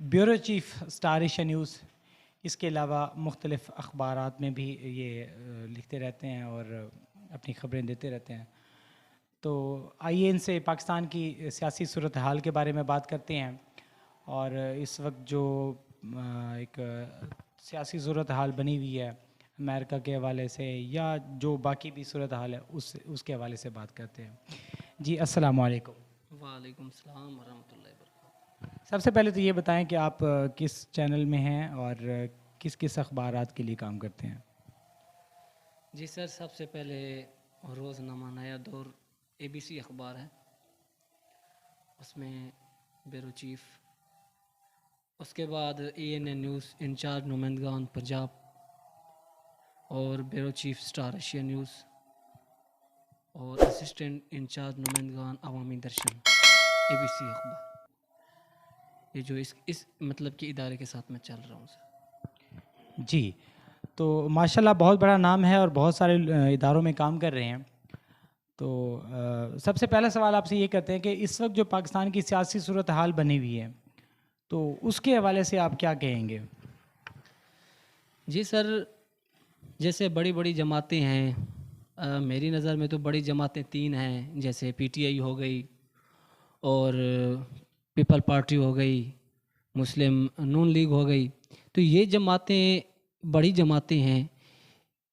Bureau chief star Asia news, इसके अलावा मुख्तलिफ़ अखबारात में भी ये लिखते रहते हैं और अपनी ख़बरें देते रहते हैं। तो आइए इनसे पाकिस्तान की सियासी सूरत हाल के बारे में बात करते हैं और इस वक्त जो एक सियासी सूरत हाल बनी हुई है अमेरिका के हवाले से या जो बाकी भी सूरत हाल है उसके हवाले से बात करते हैं। जी अस्सलाम वालेकुम। वालेकुम सलाम वरहमतुल्लाहि वबरकातुहू। सबसे पहले तो ये बताएं कि आप किस चैनल में हैं और किस किस अखबारात के लिए काम करते हैं। जी सर, सबसे पहले रोज़नामा नया दौर ABC अखबार है, उसमें ब्यूरो चीफ़। उसके बाद ANN न्यूज़ इंचार्ज नुमाइंदगान पंजाब और bureau chief star Asia news और असिस्टेंट इंचार्ज नुमाइंदगान अवामी दर्शन ABC अखबार। ये जो इस मतलब के इदारे के साथ मैं चल रहा हूँ सर। जी, तो माशाल्लाह बहुत बड़ा नाम है और बहुत सारे इदारों में काम कर रहे हैं। तो सबसे पहला सवाल आपसे ये करते हैं कि इस वक्त जो पाकिस्तान की सियासी सूरत हाल बनी हुई है तो उसके हवाले से आप क्या कहेंगे। जी सर, जैसे बड़ी बड़ी जमातें हैं, मेरी नज़र में तो बड़ी जमातें 3 हैं, जैसे PTI हो गई और पीपल पार्टी हो गई, मुस्लिम नून लीग हो गई। तो ये जमातें बड़ी जमातें हैं,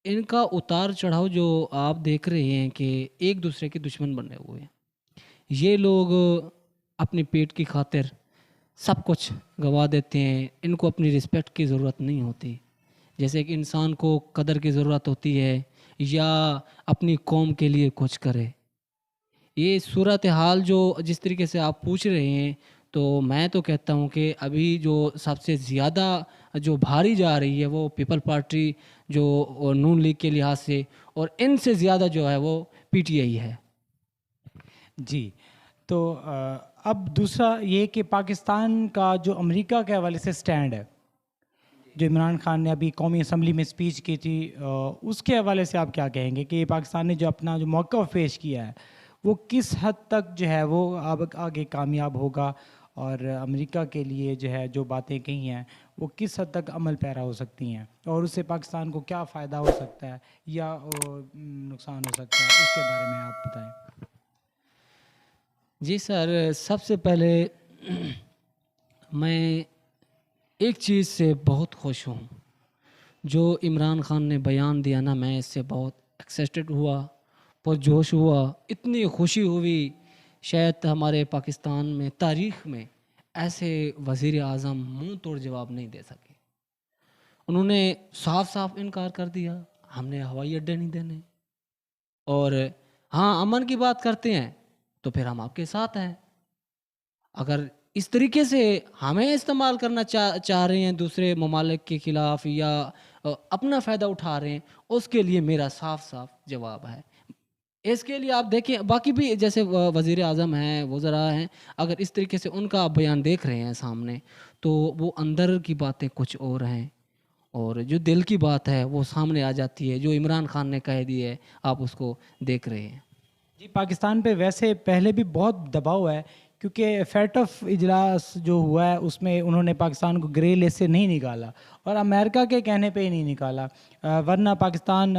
इनका उतार चढ़ाव जो आप देख रहे हैं कि एक दूसरे के दुश्मन बने हुए हैं। ये लोग अपने पेट की खातिर सब कुछ गंवा देते हैं, इनको अपनी रिस्पेक्ट की ज़रूरत नहीं होती। जैसे एक इंसान को कदर की ज़रूरत होती है या अपनी कौम के लिए कुछ करे। ये सूरत हाल जो जिस तरीके से आप पूछ रहे हैं, तो मैं तो कहता हूँ कि अभी जो सबसे ज़्यादा जो भारी जा रही है वो पीपल पार्टी जो नून लीग के लिहाज से, और इनसे ज़्यादा जो है वो PTI है। जी, तो अब दूसरा ये कि पाकिस्तान का जो अमेरिका के हवाले से स्टैंड है, जो इमरान खान ने अभी कौमी असम्बली में स्पीच की थी, उसके हवाले से आप क्या कहेंगे कि पाकिस्तान ने जो अपना जो मौक़िफ़ पेश किया है वो किस हद तक जो है वो अब आगे कामयाब होगा और अमेरिका के लिए जो है जो बातें कही हैं वो किस हद तक अमल पैरा हो सकती हैं और उससे पाकिस्तान को क्या फ़ायदा हो सकता है या नुकसान हो सकता है, उसके बारे में आप बताएं। जी सर, सबसे पहले मैं एक चीज़ से बहुत खुश हूँ, जो इमरान खान ने बयान दिया ना, मैं इससे बहुत एक्साइटेड हुआ, पुरजोश हुआ, इतनी खुशी हुई, शायद हमारे पाकिस्तान में तारीख़ में ऐसे वज़ीर आज़म मुँह तोड़ जवाब नहीं दे सके। उन्होंने साफ साफ इनकार कर दिया, हमने हवाई अड्डे नहीं देने, और हाँ, अमन की बात करते हैं तो फिर हम आपके साथ हैं। अगर इस तरीके से हमें इस्तेमाल करना चाह रहे हैं दूसरे ममालिक के ख़िलाफ़ या अपना फ़ायदा उठा रहे हैं, उसके लिए मेरा साफ साफ जवाब है। इसके लिए आप देखें, बाकी भी जैसे वज़ीर आज़म हैं, वज़रा हैं, अगर इस तरीके से उनका आप बयान देख रहे हैं सामने, तो वो अंदर की बातें कुछ और हैं और जो दिल की बात है वो सामने आ जाती है। जो इमरान खान ने कह दी है, आप उसको देख रहे हैं। जी, पाकिस्तान पे वैसे पहले भी बहुत दबाव है क्योंकि फैटफ इजलास जो हुआ है उसमें उन्होंने पाकिस्तान को ग्रे लिस्ट से नहीं निकाला और अमेरिका के कहने पे ही नहीं निकाला, वरना पाकिस्तान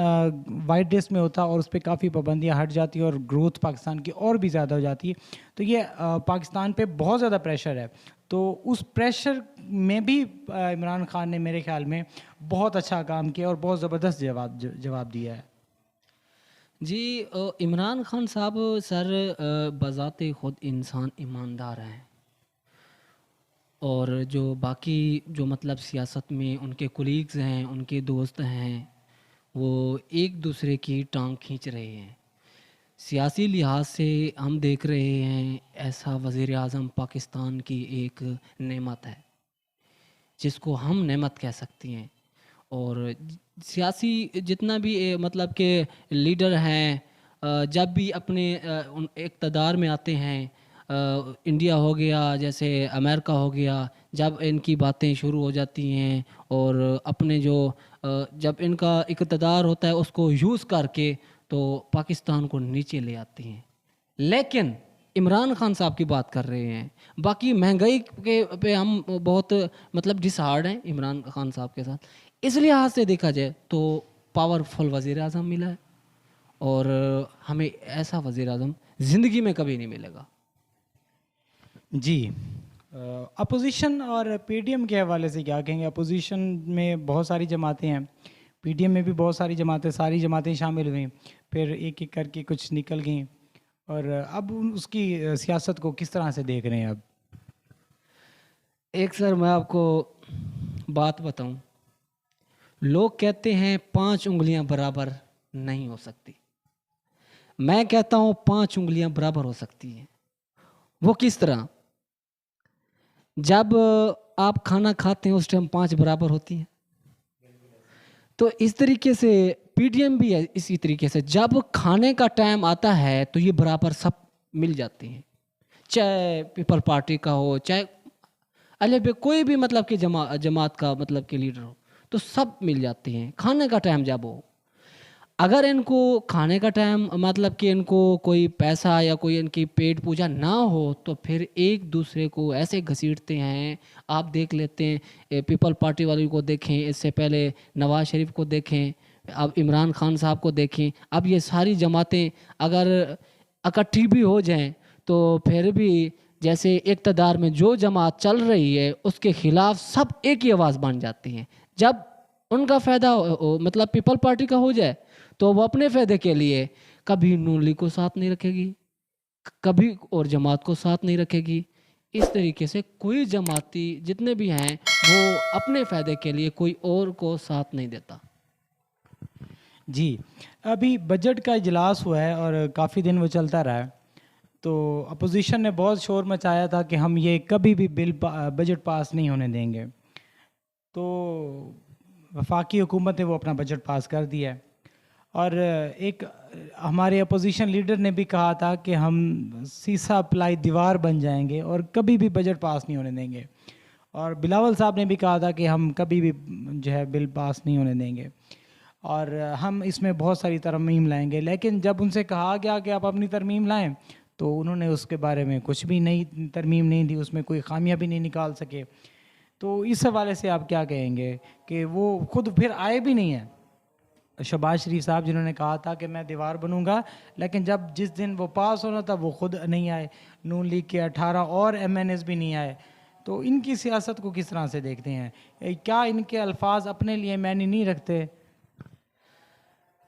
वाइट लिस्ट में होता और उस पर काफ़ी पाबंदियां हट जाती और ग्रोथ पाकिस्तान की और भी ज़्यादा हो जाती। तो ये पाकिस्तान पे बहुत ज़्यादा प्रेशर है, तो उस प्रेशर में भी इमरान खान ने मेरे ख्याल में बहुत अच्छा काम किया और बहुत ज़बरदस्त जवाब दिया है। जी, इमरान खान साहब सर बज़ाते ख़ुद इंसान ईमानदार हैं, और जो बाकी जो मतलब सियासत में उनके कोलीग्स हैं, उनके दोस्त हैं, वो एक दूसरे की टांग खींच रहे हैं। सियासी लिहाज से हम देख रहे हैं, ऐसा वज़ीर आज़म पाकिस्तान की एक नेमत है, जिसको हम नेमत कह सकते हैं। और सियासी जितना भी मतलब के लीडर हैं, जब भी अपने इक़्तिदार में आते हैं, इंडिया हो गया, जैसे अमेरिका हो गया, जब इनकी बातें शुरू हो जाती हैं और अपने जो जब इनका इक़्तिदार होता है उसको यूज़ करके तो पाकिस्तान को नीचे ले आती हैं। लेकिन इमरान खान साहब की बात कर रहे हैं। बाकी महंगाई के पे हम बहुत मतलब डिसहार्ड हैं इमरान खान साहब के साथ। इस लिहाज से देखा जाए तो पावरफुल वज़ीर आज़म मिला है, और हमें ऐसा वज़ीर आज़म ज़िंदगी में कभी नहीं मिलेगा। जी, अपोजिशन और पीडीएम के हवाले से क्या कहेंगे? अपोजिशन में बहुत सारी जमातें हैं, पीडीएम में भी बहुत सारी जमातें, सारी जमातें शामिल हुई, फिर एक एक करके कुछ निकल गई, और अब उसकी सियासत को किस तरह से देख रहे हैं अब? एक सर मैं आपको बात बताऊं, लोग कहते हैं 5 उंगलियां बराबर नहीं हो सकती। मैं कहता हूं 5 उंगलियां बराबर हो सकती हैं। वो किस तरह? जब आप खाना खाते हैं उस टाइम 5 बराबर होती हैं। तो इस तरीके से पीडीएम भी है, इसी तरीके से जब खाने का टाइम आता है तो ये बराबर सब मिल जाते हैं, चाहे पीपल पार्टी का हो, चाहे अले कोई भी मतलब कि जमात का मतलब कि लीडर हो, तो सब मिल जाते हैं खाने का टाइम जब हो। अगर इनको खाने का टाइम मतलब कि इनको कोई पैसा या कोई इनकी पेट पूजा ना हो तो फिर एक दूसरे को ऐसे घसीटते हैं। आप देख लेते हैं पीपल पार्टी वालों को देखें, इससे पहले नवाज शरीफ को देखें, अब इमरान खान साहब को देखें। अब ये सारी जमातें अगर इकट्ठी भी हो जाएं तो फिर भी जैसे इक़्तिदार में जो जमात चल रही है उसके खिलाफ सब एक ही आवाज़ बन जाती हैं। जब उनका फ़ायदा मतलब पीपल पार्टी का हो जाए तो वो अपने फ़ायदे के लिए कभी नून लीग को साथ नहीं रखेगी, कभी और जमात को साथ नहीं रखेगी। इस तरीके से कोई जमाती जितने भी हैं वो अपने फ़ायदे के लिए कोई और को साथ नहीं देता। जी, अभी बजट का इजलास हुआ है और काफ़ी दिन वो चलता रहा है, तो अपोजिशन ने बहुत शोर मचाया था कि हम ये कभी भी बजट पास नहीं होने देंगे। तो वफाकी हुकूमत ने वो अपना बजट पास कर दिया है, और एक हमारे अपोजिशन लीडर ने भी कहा था कि हम सीसा प्लाई दीवार बन जाएंगे और कभी भी बजट पास नहीं होने देंगे, और बिलावल साहब ने भी कहा था कि हम कभी भी जो है बिल पास नहीं होने देंगे और हम इसमें बहुत सारी तरमीम लाएंगे। लेकिन जब उनसे कहा गया कि आप अपनी तरमीम लाएं तो उन्होंने उसके बारे में कुछ भी नई तरमीम नहीं दी, उसमें कोई खामियां भी नहीं निकाल सके। तो इस हवाले से आप क्या कहेंगे कि वो खुद फिर आए भी नहीं हैं? शहबाज शरीफ साहब जिन्होंने कहा था कि मैं दीवार बनूंगा, लेकिन जब जिस दिन वो पास होना था वो खुद नहीं आए, नून लीग के 18 और एमएनएस भी नहीं आए। तो इनकी सियासत को किस तरह से देखते हैं? क्या इनके अल्फाज अपने लिए मायने नहीं रखते?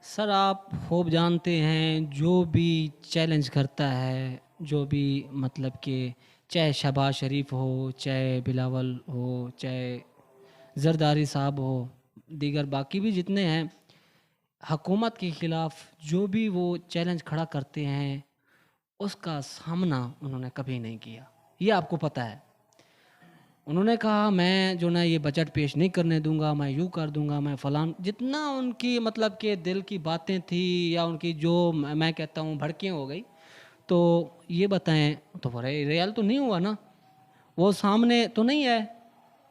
सर आप खूब जानते हैं जो भी चैलेंज करता है, जो भी मतलब कि चाहे शहबाज शरीफ हो, चाहे बिलावल हो, चाहे जरदारी साहब हो, दीगर बाकी भी जितने हैं, हुकूमत के ख़िलाफ़ जो भी वो चैलेंज खड़ा करते हैं उसका सामना उन्होंने कभी नहीं किया। ये आपको पता है। उन्होंने कहा मैं जो ना ये बजट पेश नहीं करने दूंगा, मैं यूँ कर दूंगा, मैं फलान, जितना उनकी मतलब के दिल की बातें थी या उनकी जो मैं कहता हूँ भड़कियाँ हो गई। तो ये बताएं तो रियल तो नहीं हुआ ना, वो सामने तो नहीं है,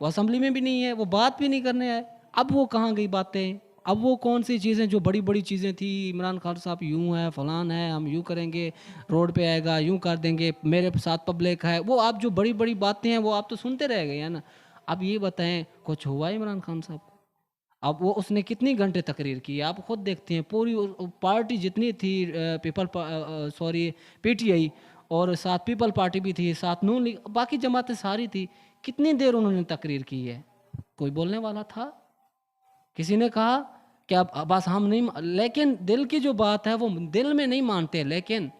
वो असेंबली में भी नहीं है, वो बात भी नहीं करने आए। अब वो कहाँ गई बातें? अब वो कौन सी चीज़ें जो बड़ी बड़ी चीज़ें थी, इमरान खान साहब यूँ है, फलान है, हम यूँ करेंगे, रोड पे आएगा, यूँ कर देंगे, मेरे साथ पब्लिक है, वो आप जो बड़ी बड़ी बातें हैं वो आप तो सुनते रह गए हैं ना। अब ये बताएं कुछ हुआ इमरान खान साहब को? अब वो उसने कितनी घंटे तकरीर की आप खुद देखते हैं। पूरी पार्टी जितनी थी सॉरी पीटीआई, और साथ पीपल पार्टी भी थी, साथ नून लीग, बाकी जमातें सारी थी, कितनी देर उन्होंने तकरीर की है? कोई बोलने वाला था? किसी ने कहा कि अब बस हम नहीं, लेकिन दिल की जो बात है वो दिल में नहीं मानते। लेकिन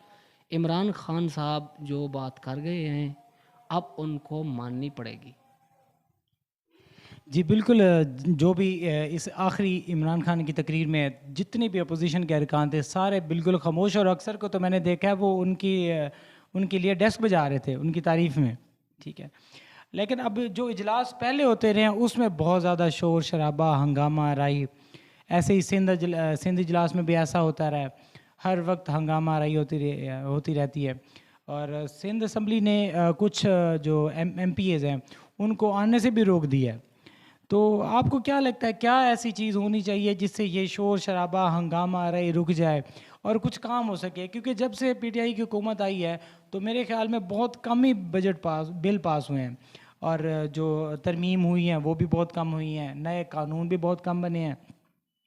इमरान खान साहब जो बात कर गए हैं अब उनको माननी पड़ेगी। जी बिल्कुल, जो भी इस आखिरी इमरान खान की तकरीर में जितने भी अपोजिशन के अरकान थे सारे बिल्कुल खामोश, और अक्सर को तो मैंने देखा है वो उनके लिए डेस्क बजा रहे थे उनकी तारीफ़ में, ठीक है। लेकिन अब जो इजलास पहले होते रहे हैं उसमें बहुत ज़्यादा शोर शराबा हंगामा राई, ऐसे ही सिंध इजलास में भी ऐसा होता रहा है, हर वक्त हंगामा राई होती रहती है। और सिंध असम्बली ने कुछ जो MPs हैं उनको आने से भी रोक दिया है। तो आपको क्या लगता है क्या ऐसी चीज़ होनी चाहिए जिससे ये शोर शराबा हंगामा रहे रुक जाए और कुछ काम हो सके, क्योंकि जब से पीटीआई की हुकूमत आई है तो मेरे ख्याल में बहुत कम ही बिल पास हुए हैं, और जो तरमीम हुई हैं वो भी बहुत कम हुई हैं, नए कानून भी बहुत कम बने हैं।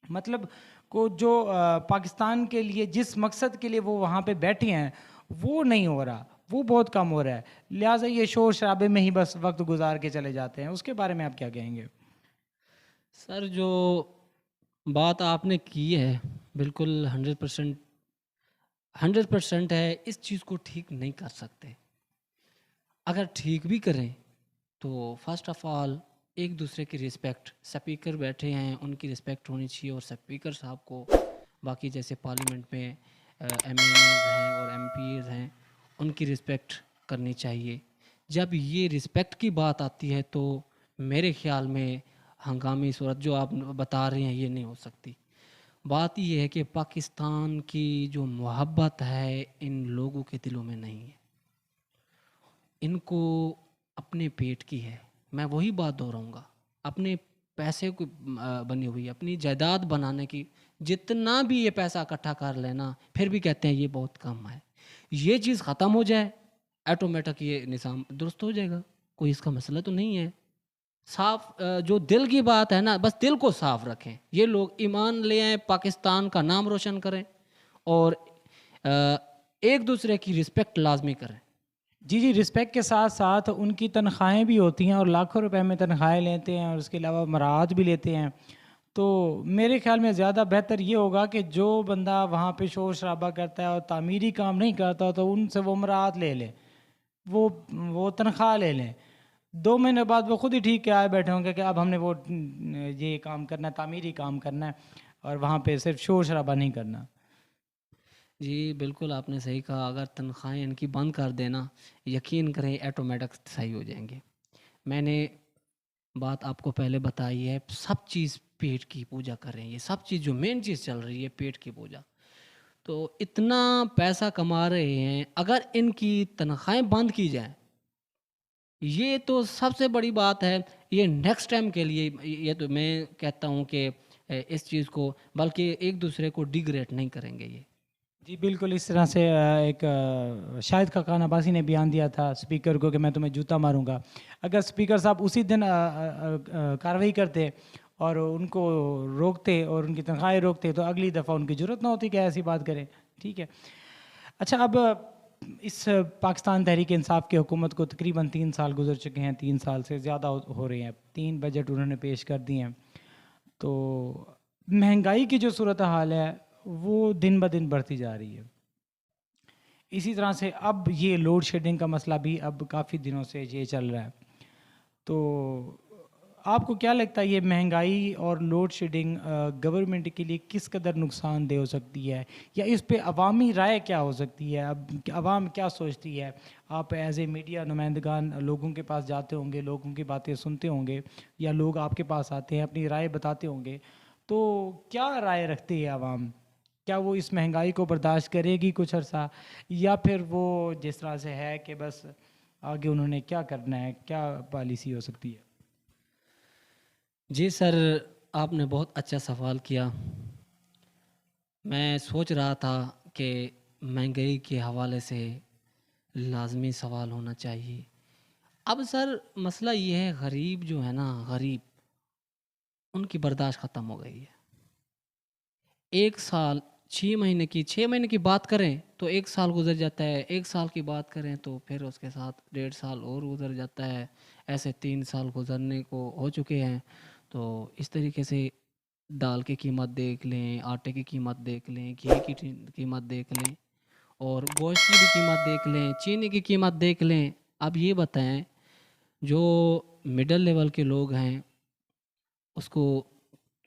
मतलब को जो पाकिस्तान के लिए जिस मकसद के लिए वो वहाँ पे बैठे हैं वो नहीं हो रहा, वो बहुत कम हो रहा है। लिहाजा ये शोर शराबे में ही बस वक्त गुजार के चले जाते हैं। उसके बारे में आप क्या कहेंगे? सर जो बात आपने की है बिल्कुल 100% है। इस चीज़ को ठीक नहीं कर सकते। अगर ठीक भी करें तो फर्स्ट ऑफ ऑल एक दूसरे की रिस्पेक्ट, स्पीकर बैठे हैं उनकी रिस्पेक्ट होनी चाहिए, और स्पीकर साहब को बाकी जैसे पार्लियामेंट में एमएनएज हैं और एमपीज हैं उनकी रिस्पेक्ट करनी चाहिए। जब ये रिस्पेक्ट की बात आती है तो मेरे ख्याल में हंगामी सूरत जो आप बता रहे हैं ये नहीं हो सकती। बात ये है कि पाकिस्तान की जो मोहब्बत है इन लोगों के दिलों में नहीं है, इनको अपने पेट की है। मैं वही बात दोहराऊंगा, अपने पैसे को बनी हुई अपनी जायदाद बनाने की, जितना भी ये पैसा इकट्ठा कर लेना फिर भी कहते हैं ये बहुत कम है। ये चीज़ ख़त्म हो जाए ऑटोमेटिक ये निज़ाम दुरुस्त हो जाएगा, कोई इसका मसला तो नहीं है। साफ जो दिल की बात है ना, बस दिल को साफ रखें, ये लोग ईमान ले आए, पाकिस्तान का नाम रोशन करें और अ, एक दूसरे की रिस्पेक्ट लाजमी करें। जी जी, रिस्पेक्ट के साथ साथ उनकी तनख्वाहें भी होती हैं और लाखों रुपए में तनख्वाहें लेते हैं, और उसके अलावा मराहत भी लेते हैं। तो मेरे ख्याल में ज़्यादा बेहतर ये होगा कि जो बंदा वहाँ पे शोर शराबा करता है और तामीरी काम नहीं करता तो उनसे वो मराहत ले लें, वो वो तनख्वाह ले लें। 2 महीने बाद वो खुद ही ठीक के आए बैठे होंगे कि अब हमने वो ये काम करना है, तामीरी काम करना है, और वहाँ पे सिर्फ शोर शराबा नहीं करना। जी बिल्कुल आपने सही कहा। अगर तनख्वाहें इनकी बंद कर देना, यकीन करें ऑटोमेटिक सही हो जाएंगे। मैंने बात आपको पहले बताई है, सब चीज़ पेट की पूजा कर रहे हैं, ये सब चीज़ जो मेन चीज़ चल रही है पेट की पूजा। तो इतना पैसा कमा रहे हैं, अगर इनकी तनख्वाहें बंद की जाएं, ये तो सबसे बड़ी बात है। ये नेक्स्ट टाइम के लिए, ये तो मैं कहता हूँ कि इस चीज़ को बल्कि एक दूसरे को डिग्रेड नहीं करेंगे ये। जी बिल्कुल, इस तरह से एक शाहिद खान अब्बासी ने बयान दिया था स्पीकर को कि मैं तुम्हें जूता मारूंगा। अगर स्पीकर साहब उसी दिन कार्रवाई करते और उनको रोकते और उनकी तनख्वाहें रोकते तो अगली दफ़ा उनकी ज़रूरत ना होती कि ऐसी बात करें। ठीक है। अच्छा, अब इस पाकिस्तान तहरीक इंसाफ की हुकूमत को तकरीबन 3 साल गुजर चुके हैं, 3 साल से ज़्यादा हो रहे हैं। 3 बजट उन्होंने पेश कर दिए हैं। तो महंगाई की जो सूरत हाल है वो दिन ब दिन बढ़ती जा रही है। इसी तरह से अब ये लोड शेडिंग का मसला भी अब काफ़ी दिनों से ये चल रहा है। तो आपको क्या लगता है ये महंगाई और लोड शेडिंग गवर्नमेंट के लिए किस कदर नुकसानदेह हो सकती है, या इस पे अवामी राय क्या हो सकती है? अब अवाम क्या सोचती है? आप एज ए मीडिया नुमाइंदगान लोगों के पास जाते होंगे, लोगों की बातें सुनते होंगे, या लोग आपके पास आते हैं अपनी राय बताते होंगे, तो क्या राय रखती है आवाम? क्या वो इस महंगाई को बर्दाश्त करेगी कुछ अरसा, या फिर वो जिस तरह से है कि बस आगे उन्होंने क्या करना है, क्या पॉलिसी हो सकती है? जी सर, आपने बहुत अच्छा सवाल किया। मैं सोच रहा था कि महंगाई के हवाले से लाज़मी सवाल होना चाहिए। अब सर मसला ये है, गरीब जो है ना, गरीब उनकी बर्दाश्त ख़त्म हो गई है। 1 साल 6 महीने की बात करें तो 1 साल गुजर जाता है, 1 साल की बात करें तो फिर उसके साथ 1.5 साल और गुजर जाता है। ऐसे 3 साल गुजरने को हो चुके हैं। तो इस तरीके से दाल की कीमत देख लें, आटे की कीमत देख लें, घी की कीमत देख लें, और गोश्त की भी कीमत देख लें, चीनी की कीमत देख लें। अब ये बताएं, जो मिडिल लेवल के लोग हैं उसको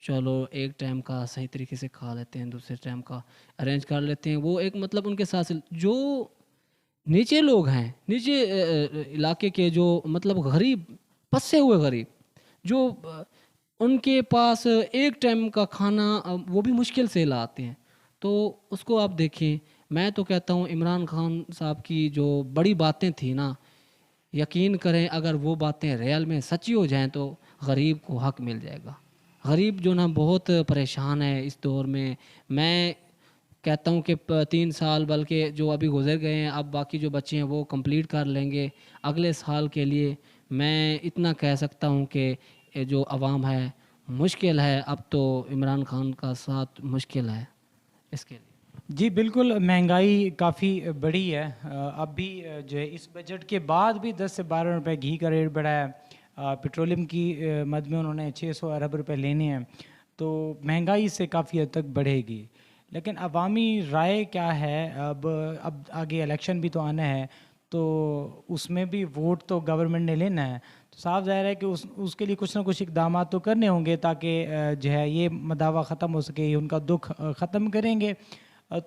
चलो एक टाइम का सही तरीके से खा लेते हैं, दूसरे टाइम का अरेंज कर लेते हैं, वो एक मतलब उनके साथ जो नीचे लोग हैं, नीचे इलाके के जो मतलब गरीब, पसे हुए गरीब, जो उनके पास एक टाइम का खाना वो भी मुश्किल से लाते हैं। तो उसको आप देखें। मैं तो कहता हूँ इमरान खान साहब की जो बड़ी बातें थी ना, यकीन करें अगर वो बातें रियल में सच्ची हो जाएं तो गरीब को हक मिल जाएगा। गरीब जो ना बहुत परेशान है इस दौर में। मैं कहता हूँ कि 3 साल बल्कि जो अभी गुजर गए हैं, अब बाकी जो बच्चे हैं वो कंप्लीट कर लेंगे अगले साल के लिए। मैं इतना कह सकता हूँ कि ये जो अवाम है मुश्किल है, अब तो इमरान खान का साथ मुश्किल है इसके लिए। जी बिल्कुल, महंगाई काफ़ी बढ़ी है। अब भी जो है इस बजट के बाद भी 10 से 12 रुपए घी का रेट बढ़ा है। पेट्रोलियम की मद में उन्होंने 600 अरब रुपए लेने हैं, तो महंगाई इससे काफ़ी हद तक बढ़ेगी। लेकिन अवामी राय क्या है, अब आगे इलेक्शन भी तो आना है, तो उसमें भी वोट तो गवर्नमेंट ने लेना है। तो साफ ज़ाहिर है कि उसके लिए कुछ ना कुछ इकदाम तो करने होंगे, ताकि जो है ये मदावा ख़त्म हो सके, ये उनका दुख ख़त्म करेंगे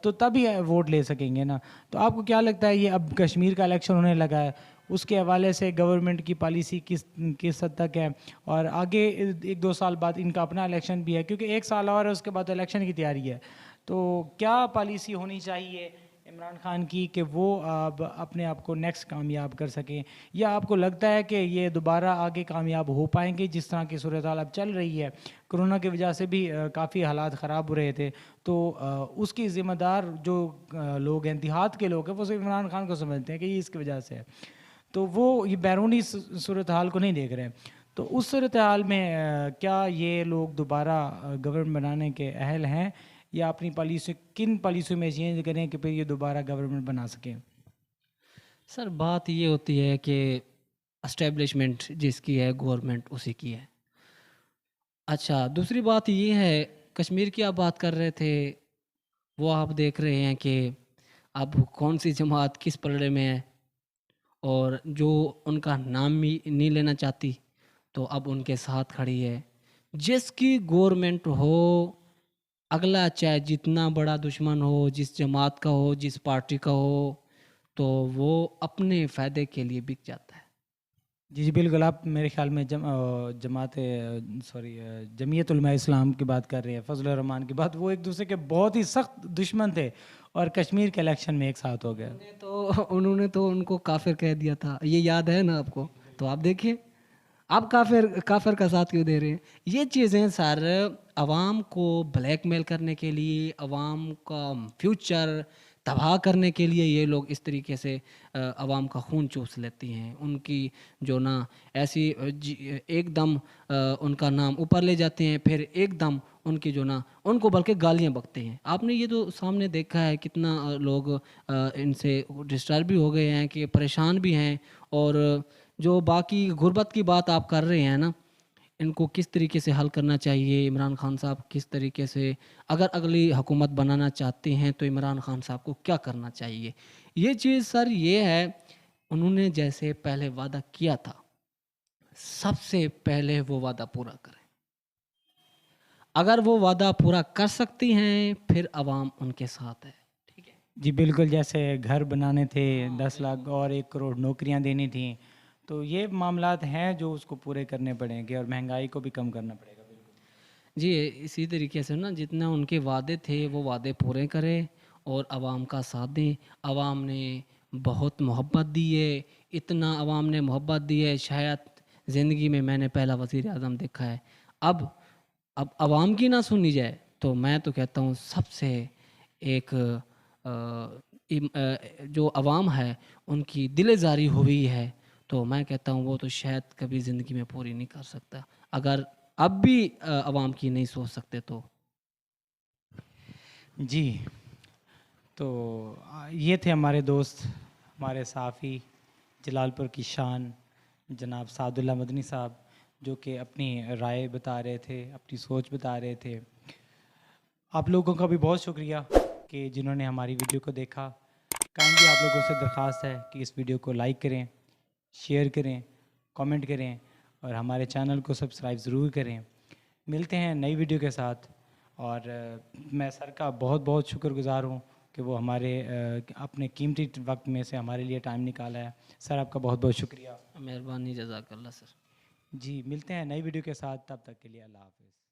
तो तभी वोट ले सकेंगे ना। तो आपको क्या लगता है, ये अब कश्मीर का इलेक्शन होने लगा है, उसके हवाले से गवर्नमेंट की पॉलिसी किस किस हद तक है, और आगे 1-2 साल बाद इनका अपना इलेक्शन भी है, क्योंकि 1 साल और है उसके बाद तो इलेक्शन की तैयारी है, तो क्या पॉलिसी होनी चाहिए इमरान खान की कि वो अब अपने आप को नेक्स्ट कामयाब कर सकें, या आपको लगता है कि ये दोबारा आगे कामयाब हो पाएंगे जिस तरह की सूरत हाल अब चल रही है? कोरोना की वजह से भी काफ़ी हालात ख़राब हो रहे थे, तो उसकी ज़िम्मेदार जो लोग हैं, देहात के लोग हैं, वो सिर्फ इमरान खान को समझते हैं कि ये इसकी वजह से है, तो वो ये बैरूनी सूरत हाल को नहीं देख रहे हैं। तो उस सूरत हाल में क्या ये लोग दोबारा गवर्नमेंट बनाने के अहल हैं, या अपनी पॉलिसी किन पॉलिसियों में चेंज करें कि फिर ये दोबारा गवर्नमेंट बना सकें? सर बात ये होती है कि एस्टेब्लिशमेंट जिसकी है गवर्नमेंट उसी की है। अच्छा, दूसरी बात ये है, कश्मीर की आप बात कर रहे थे, वो आप देख रहे हैं कि अब कौन सी जमात किस पलड़े में है, और जो उनका नाम भी नहीं लेना चाहती तो अब उनके साथ खड़ी है। जिसकी गवर्नमेंट हो, अगला चाहे जितना बड़ा दुश्मन हो, जिस जमात का हो, जिस पार्टी का हो, तो वो अपने फ़ायदे के लिए बिक जाता है। जी, जी, बिल्कुल। आप मेरे ख़्याल में जमीयत उलमा इस्लाम की बात कर रहे हैं, फजल रहमान की बात। वो एक दूसरे के बहुत ही सख्त दुश्मन थे, और कश्मीर के इलेक्शन में एक साथ हो गए। उन्होंने तो उनको काफिर कह दिया था, ये याद है ना आपको? तो आप देखिए, आप काफिर काफिर का साथ क्यों दे रहे हैं? ये चीज़ें सर अवाम को ब्लैकमेल करने के लिए, अवाम का फ्यूचर तबाह करने के लिए ये लोग इस तरीके से अवाम का खून चूस लेती हैं। उनकी जो ना ऐसी एकदम उनका नाम ऊपर ले जाते हैं, फिर एकदम उनकी जो ना उनको बल्कि गालियाँ बकते हैं। आपने ये तो सामने देखा है कितना लोग इनसे डिस्टर्ब भी हो गए हैं, कि परेशान भी हैं, और जो बाकी गुर्बत की बात आप कर रहे हैं ना, इनको किस तरीके से हल करना चाहिए, इमरान खान साहब किस तरीके से अगर अगली हुकूमत बनाना चाहते हैं तो इमरान खान साहब को क्या करना चाहिए? ये चीज़ सर ये है, उन्होंने जैसे पहले वादा किया था, सबसे पहले वो वादा पूरा करें। अगर वो वादा पूरा कर सकती हैं, फिर अवाम उनके साथ है। ठीक है? जी बिल्कुल, जैसे घर बनाने थे, हाँ, 10 लाख और 1 करोड़ नौकरियां देनी थी, तो ये मामलात हैं जो उसको पूरे करने पड़ेंगे, और महंगाई को भी कम करना पड़ेगा। बिल्कुल। जी, इसी तरीके से ना जितना उनके वादे थे वो वादे पूरे करें और आवाम का साथ दें। आवाम ने बहुत मोहब्बत दी है, इतना आवाम ने मोहब्बत दी है शायद ज़िंदगी में मैंने पहला वज़ीर आज़म देखा है। अब आवाम की ना सुनी जाए तो मैं तो कहता हूँ सबसे एक जो आवाम है उनकी दिलेज़ारी हुई है, तो मैं कहता हूँ वो तो शायद कभी ज़िंदगी में पूरी नहीं कर सकता। अगर अब भी आवाम की नहीं सोच सकते तो। जी, तो ये थे हमारे दोस्त, हमारे साफ़ी, जलालपुर की शान, जनाब सादुल्ला मदनी साहब, जो कि अपनी राय बता रहे थे, अपनी सोच बता रहे थे। आप लोगों का भी बहुत शुक्रिया कि जिन्होंने हमारी वीडियो को देखा। काइंडली आप लोगों से दरख्वास्त है कि इस वीडियो को लाइक करें, शेयर करें, कमेंट करें, और हमारे चैनल को सब्सक्राइब ज़रूर करें। मिलते हैं नई वीडियो के साथ, और मैं सर का बहुत बहुत शुक्रगुज़ार हूँ कि वो हमारे अपने कीमती वक्त में से हमारे लिए टाइम निकाला है। सर आपका बहुत बहुत शुक्रिया। मेहरबानी, जज़ाकल्लाह सर। जी, मिलते हैं नई वीडियो के साथ, तब तक के लिए अल्लाह हाफ़िज़।